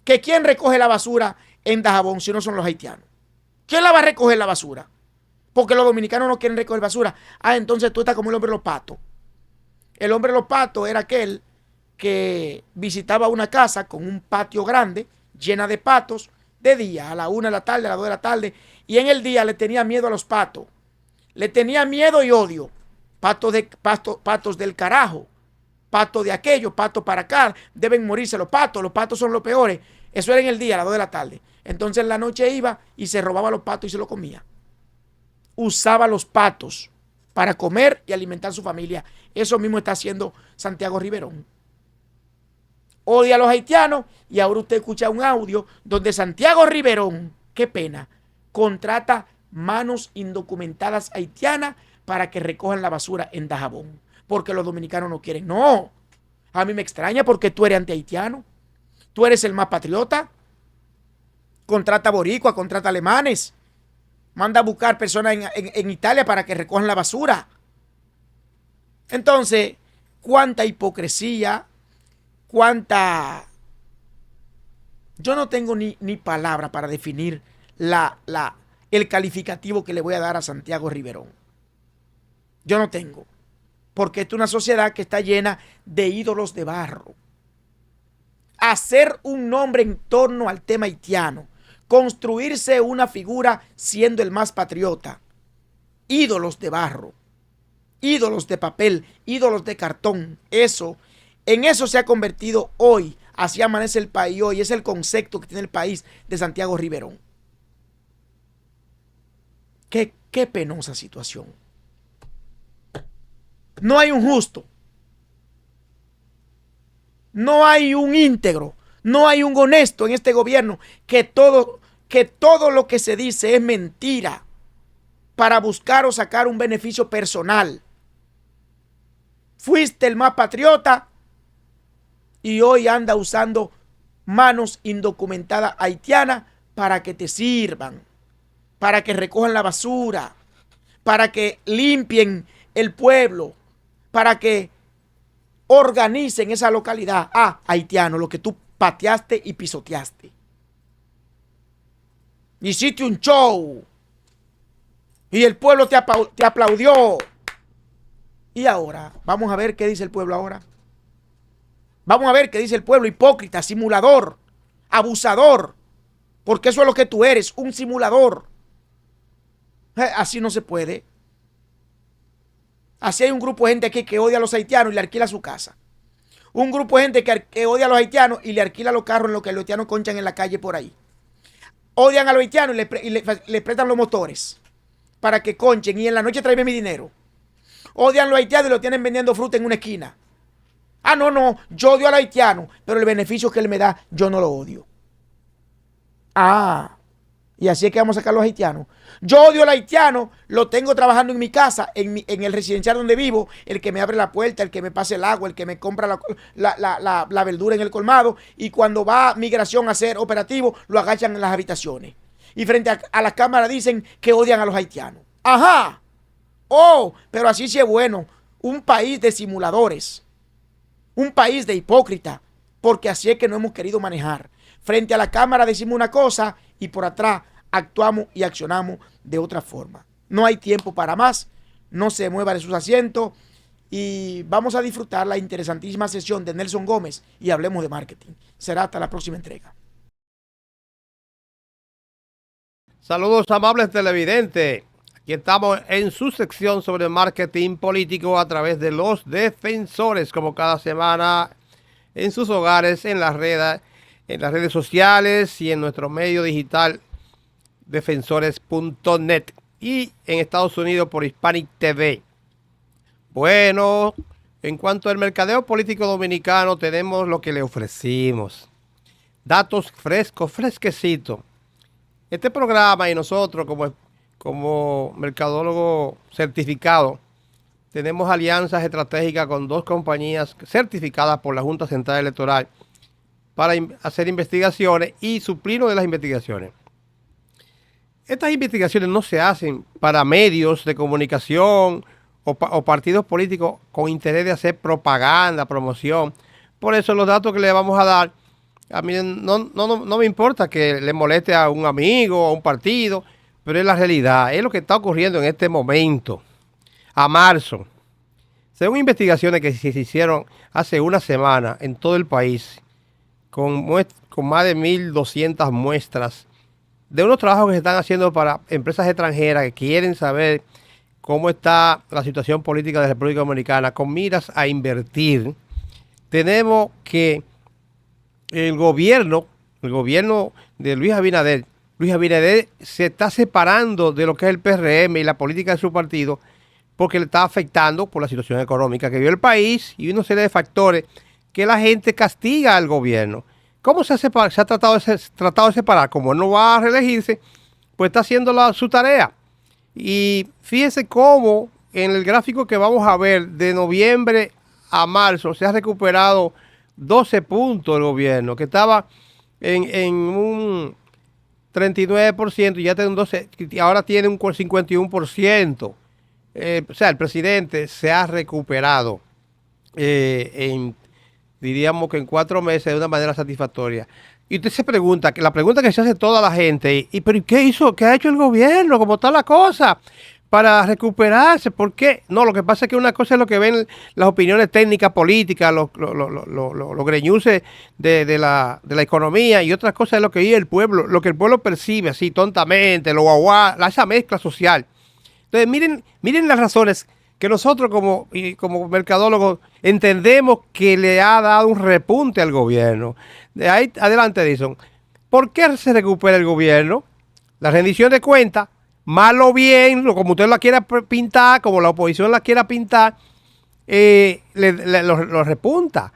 ¿quién recoge la basura en Dajabón si no son los haitianos? ¿Quién la va a recoger la basura? Porque los dominicanos no quieren recoger basura. Ah, entonces tú estás como el hombre de los patos. El hombre de los patos era aquel que visitaba una casa con un patio grande, llena de patos, de día, a la 1 de la tarde, a las 2 de la tarde, y en el día le tenía miedo a los patos. Le tenía miedo y odio. Patos del carajo, patos de aquello, patos para acá, deben morirse los patos son los peores. Eso era en el día, a las 2 de la tarde. Entonces en la noche iba y se robaba los patos y se los comía. Usaba los patos para comer y alimentar a su familia. Eso mismo está haciendo Santiago Riverón. Odia a los haitianos y ahora usted escucha un audio donde Santiago Riverón, qué pena, contrata manos indocumentadas haitianas para que recojan la basura en Dajabón. Porque los dominicanos no quieren. No, a mí me extraña porque tú eres anti-haitiano. Tú eres el más patriota. Contrata boricua, contrata alemanes. Manda a buscar personas en Italia para que recojan la basura. Entonces, cuánta hipocresía, cuánta... Yo no tengo ni palabra para definir el calificativo que le voy a dar a Santiago Riverón. Yo no tengo. Porque esta es una sociedad que está llena de ídolos de barro. Hacer un nombre en torno al tema haitiano, construirse una figura siendo el más patriota. Ídolos de barro, ídolos de papel, ídolos de cartón. En eso se ha convertido hoy. Así amanece el país hoy. Es el concepto que tiene el país de Santiago Riverón. Qué penosa situación. No hay un justo. No hay un íntegro. No hay un honesto en este gobierno. Que todo lo que se dice es mentira para buscar o sacar un beneficio personal. Fuiste el más patriota y hoy anda usando manos indocumentadas haitianas para que te sirvan, para que recojan la basura, para que limpien el pueblo, para que organicen esa localidad. Ah, haitiano, lo que tú pateaste y pisoteaste. Hiciste un show y el pueblo te aplaudió. Y ahora, vamos a ver qué dice el pueblo ahora. Vamos a ver qué dice el pueblo: hipócrita, simulador, abusador. Porque eso es lo que tú eres, un simulador. Así no se puede. Así hay un grupo de gente aquí que odia a los haitianos y le alquila su casa. Un grupo de gente que odia a los haitianos y le alquila los carros en lo que los haitianos conchan en la calle por ahí. Odian a los haitianos y le prestan los motores para que conchen y en la noche tráeme mi dinero. Odian a los haitianos y lo tienen vendiendo fruta en una esquina. Ah, no, yo odio a los haitianos, pero el beneficio que él me da, yo no lo odio. Ah, y así es que vamos a sacar a los haitianos. Yo odio al haitiano, lo tengo trabajando en mi casa, en el residencial donde vivo, el que me abre la puerta, el que me pasa el agua, el que me compra la verdura en el colmado, y cuando va migración a hacer operativo, lo agachan en las habitaciones. Y frente a las cámaras dicen que odian a los haitianos. Ajá. Oh, pero así sí es bueno. Un país de simuladores. Un país de hipócritas. Porque así es que no hemos querido manejar. Frente a la cámara decimos una cosa y por atrás actuamos y accionamos de otra forma. No hay tiempo para más. No se mueva de sus asientos. Y vamos a disfrutar la interesantísima sesión de Nelson Gómez y hablemos de marketing. Será hasta la próxima entrega. Saludos amables televidentes. Aquí estamos en su sección sobre marketing político a través de los defensores, como cada semana en sus hogares, en las redes sociales y en nuestro medio digital losdefensores.net y en Estados Unidos por Hispanic TV. Bueno, en cuanto al mercadeo político dominicano, tenemos lo que le ofrecimos. Datos frescos, fresquecitos. Este programa y nosotros como mercadólogo certificado, tenemos alianzas estratégicas con 2 compañías certificadas por la Junta Central Electoral para hacer investigaciones y suplirnos de las investigaciones. Estas investigaciones no se hacen para medios de comunicación o partidos políticos con interés de hacer propaganda, promoción. Por eso los datos que le vamos a dar, a mí no me importa que le moleste a un amigo o a un partido, pero es la realidad, es lo que está ocurriendo en este momento, a marzo. Según investigaciones que se hicieron hace una semana en todo el país, con más de 1.200 muestras de unos trabajos que se están haciendo para empresas extranjeras que quieren saber cómo está la situación política de la República Dominicana con miras a invertir, tenemos que el gobierno de Luis Abinader se está separando de lo que es el PRM y la política de su partido porque le está afectando por la situación económica que vive el país y una serie de factores que la gente castiga al gobierno. ¿Cómo se ha tratado de separar? Como él no va a reelegirse, pues está haciendo su tarea. Y fíjense cómo en el gráfico que vamos a ver de noviembre a marzo se ha recuperado 12 puntos el gobierno, que estaba en un 39% y ya tiene un 12%, y ahora tiene un 51%. O sea, el presidente se ha recuperado diríamos que en 4 meses de una manera satisfactoria. Y usted se pregunta, que la pregunta que se hace toda la gente, ¿pero qué hizo? ¿Qué ha hecho el gobierno? ¿Cómo está la cosa? Para recuperarse, ¿por qué? No, lo que pasa es que una cosa es lo que ven las opiniones técnicas, políticas, los greñuces de la economía, y otra cosa es lo que vive el pueblo, lo que el pueblo percibe así tontamente, lo guaguá, esa mezcla social. Entonces, miren las razones que nosotros como mercadólogos entendemos que le ha dado un repunte al gobierno. De ahí adelante, Edison. ¿Por qué se recupera el gobierno? La rendición de cuentas, mal o bien, como usted la quiera pintar, como la oposición la quiera pintar, lo repunta.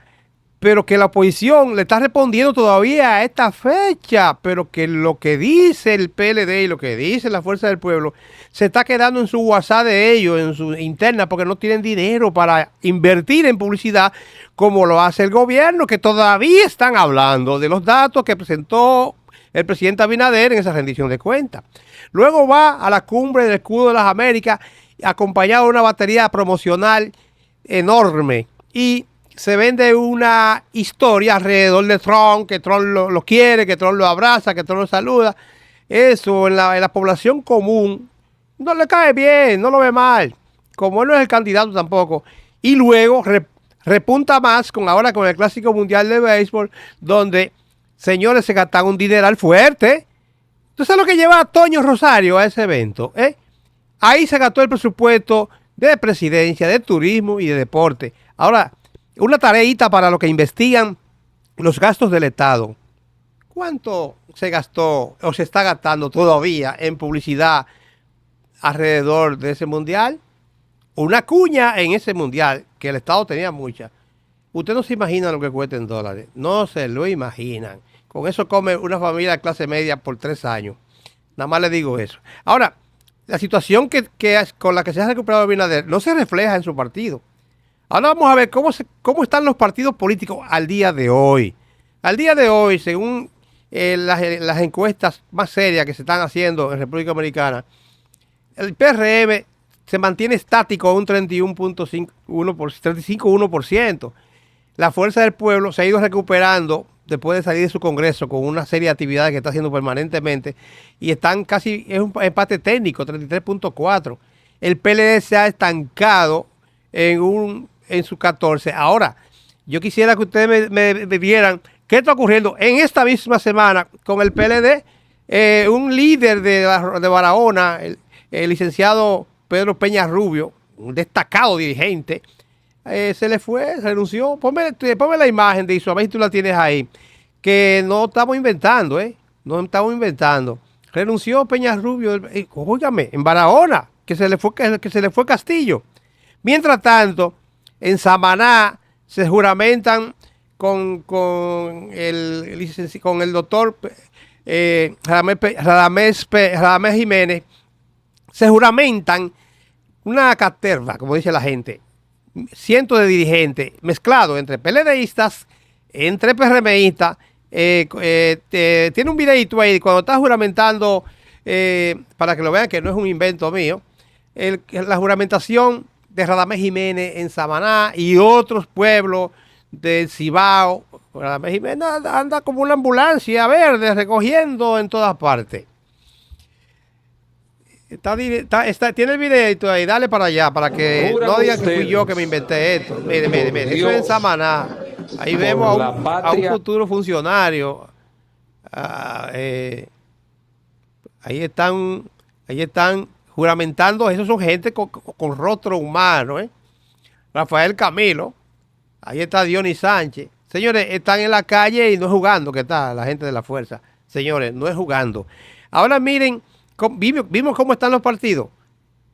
Pero que la oposición le está respondiendo todavía a esta fecha, pero que lo que dice el PLD y lo que dice la Fuerza del Pueblo se está quedando en su WhatsApp de ellos, en su interna, porque no tienen dinero para invertir en publicidad como lo hace el gobierno, que todavía están hablando de los datos que presentó el presidente Abinader en esa rendición de cuentas. Luego va a la cumbre del Escudo de las Américas acompañado de una batería promocional enorme y se vende una historia alrededor de Trump, que Trump lo quiere, que Trump lo abraza, que Trump lo saluda. Eso en la población común no le cae bien, no lo ve mal, como él no es el candidato tampoco. Y luego repunta más ahora con el Clásico Mundial de Béisbol, donde, señores, se gastan un dineral fuerte. Entonces, lo que lleva a Toño Rosario a ese evento, ahí se gastó el presupuesto de presidencia, de turismo y de deporte. Ahora, una tareita para los que investigan los gastos del Estado. ¿Cuánto se gastó o se está gastando todavía en publicidad alrededor de ese mundial? Una cuña en ese mundial, que el Estado tenía mucha. Usted no se imagina lo que cuesta en dólares. No se lo imaginan. Con eso come una familia de clase media por 3 años. Nada más le digo eso. Ahora, la situación con la que se ha recuperado Abinader no se refleja en su partido. Ahora vamos a ver cómo están los partidos políticos al día de hoy. Al día de hoy, según las encuestas más serias que se están haciendo en República Dominicana, el PRM se mantiene estático a un 35,1%. La Fuerza del Pueblo se ha ido recuperando después de salir de su congreso con una serie de actividades que está haciendo permanentemente y están casi, es un empate técnico, 33,4%. El PLD se ha estancado en su 14%. Ahora, yo quisiera que ustedes me vieran qué está ocurriendo en esta misma semana con el PLD. Un líder de Barahona, el licenciado Pedro Peña Rubio, un destacado dirigente, se le fue, renunció. Ponme la imagen de eso, a ver si tú la tienes ahí. Que no estamos inventando, no estamos inventando. renunció Peñarrubio, óigame, en Barahona, que se le fue Castillo. Mientras tanto, en Samaná se juramentan con el doctor Radamés Jiménez, se juramentan una caterva, como dice la gente, cientos de dirigentes mezclados entre PLDistas, entre PRMistas. Tiene un videito ahí cuando está juramentando, para que lo vean que no es un invento mío, la juramentación de Radamés Jiménez en Samaná y otros pueblos del Cibao. Radamés Jiménez anda como una ambulancia verde recogiendo en todas partes. Tiene el videito ahí, dale para allá, para que no digan que fui yo que me inventé esto. Mire, eso es en Samaná. Ahí vemos a un futuro funcionario. Ahí están juramentando. Esos son gente con rostro humano. Rafael Camilo. Ahí está Dionis Sánchez. Señores, están en la calle y no es jugando, que está la gente de la fuerza. Señores, no es jugando. Ahora miren, vimos cómo están los partidos,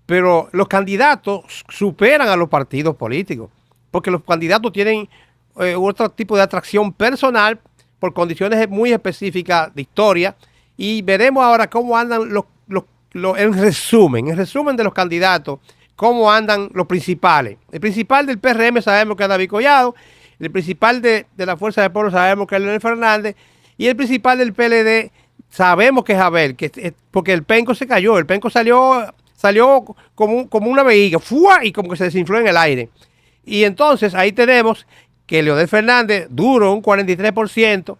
pero los candidatos superan a los partidos políticos, porque los candidatos tienen otro tipo de atracción personal por condiciones muy específicas de historia, y veremos ahora cómo andan en resumen de los candidatos, cómo andan los principales. El principal del PRM sabemos que es David Collado, el principal de la Fuerza del Pueblo sabemos que es Leonel Fernández, y el principal del PLD sabemos que es Abel, porque el penco se cayó, el penco salió como una vejiga, ¡fua! Y como que se desinfló en el aire. Y entonces ahí tenemos que Leonel Fernández, duro, un 43%,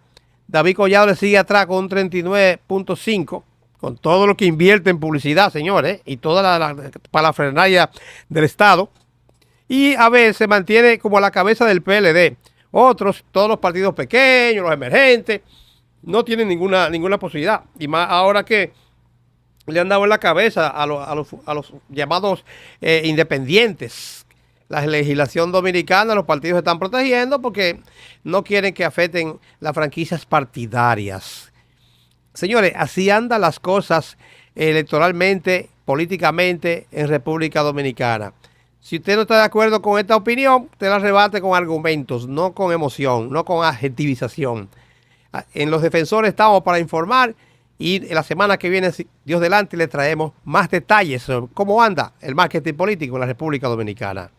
David Collado le sigue atrás con un 39.5%, con todo lo que invierte en publicidad, señores, y toda la parafernalia del Estado. Y Abel se mantiene como a la cabeza del PLD. Otros, todos los partidos pequeños, los emergentes, no tienen ninguna posibilidad. Y más ahora que le han dado en la cabeza a los llamados independientes. La legislación dominicana, los partidos están protegiendo porque no quieren que afecten las franquicias partidarias. Señores, así andan las cosas electoralmente, políticamente en República Dominicana. Si usted no está de acuerdo con esta opinión, usted la rebate con argumentos, no con emoción, no con adjetivización. En Los Defensores estamos para informar, y la semana que viene, si Dios delante, le traemos más detalles sobre cómo anda el marketing político en la República Dominicana.